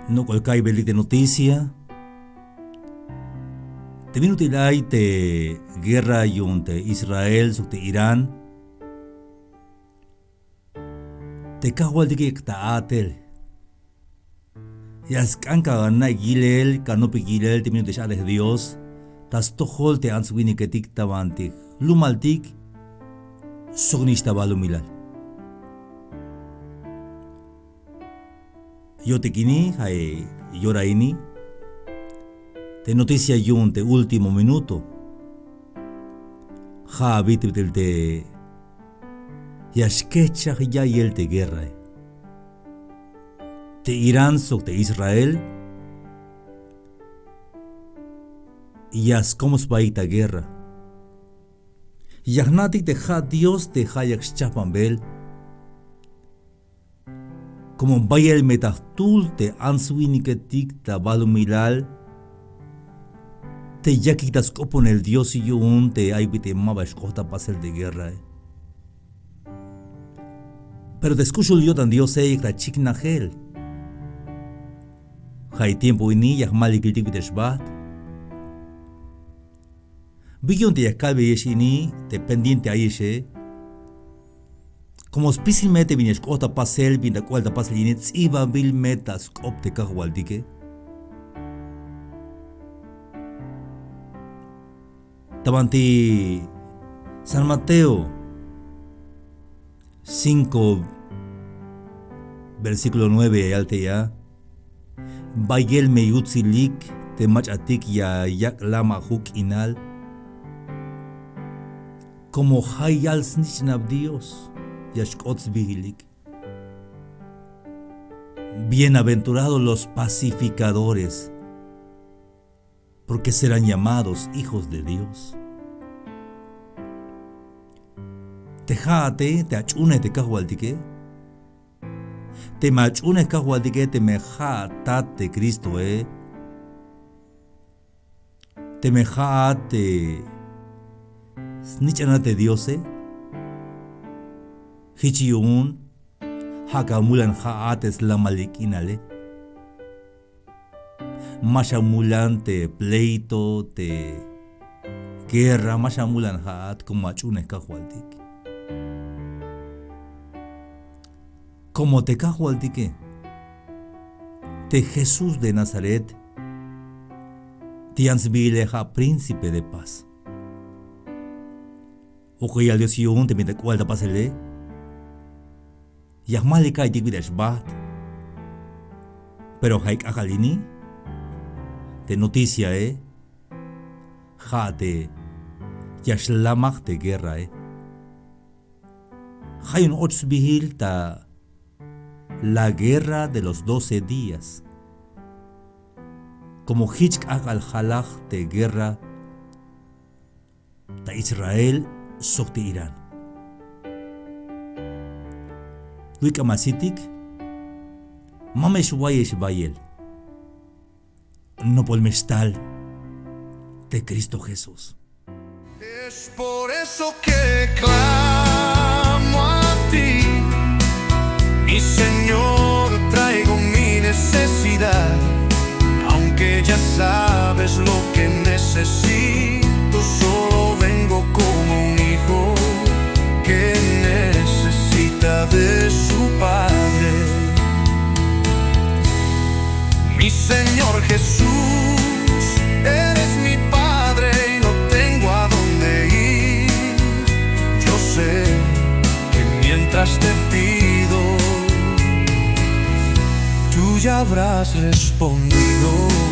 No colcai belit de noticia. Te minutilai te guerra yunte Israel sukte Irán. Te kahwal dike ktaatel. Yas kanka gana gilel kanopi gilel te minutis ales Dios. Tas tohol te answini ketik tabantik. Lumaltik sognista balumilal. Yo te kini hay yoraini. Te noticia yunte último minuto. Ja bitil te yashkecha ya yel te guerra. Te Irán sok te Israel. Yas komos baita guerra. Yagnatik te ja Dios te hayak chapambel. Como vaya el metahtul te answiniketik ta balumilal. Te yakitas kopon el Dios y yo un te aibite mabash kota pasel de guerra. Pero te escucho yo tan Dios la chikna gel. Hay tiempo ini yak malikiltik biteshbat. Billon te yakalbe yeshini te pendiente a yeshe. Como spisimete vinesh kota pasel bin da cual da pasel init iba bil metas opte kahwaldike. Tabanti San Mateo 5 versículo 9 alte ya. Bayel meyutzilik te machatik ya yak lama huk inal. Como hayal snichnab Dios yashkots vigilik. Bienaventurados los pacificadores, porque serán llamados hijos de Dios. Tejate, te achune te kahwaldike. Te machune kahwaldike te mejatate Cristo Te mejate snichanate Dios Hichiun hakamulan haates la malikinale. Mashamulan te pleito, te guerra, mashamulan haat como achunes kahwaltik. Como te kahwaltike, te Jesús de Nazaret, te ansbileja príncipe de paz. Ojo al Dios y un te mete cual te pasele. Yahmalika y tikvideshbat. Pero haik akalini. Te noticia jate yashlamach te guerra Hay un otsbihil ta la guerra de los 12 días. Como hitch al halach te guerra ta Israel sokte Irán. Luika masitik mamesh wayesh bayel. No polmestal de Cristo Jesús. Es por eso que clamo a ti, mi Señor, traigo mi necesidad, aunque ya sabes lo que necesito, solo vengo como un hijo que necesita de su Padre. Mi Señor Jesús, eres mi Padre y no tengo a dónde ir. Yo sé que mientras te pido, tú ya habrás respondido.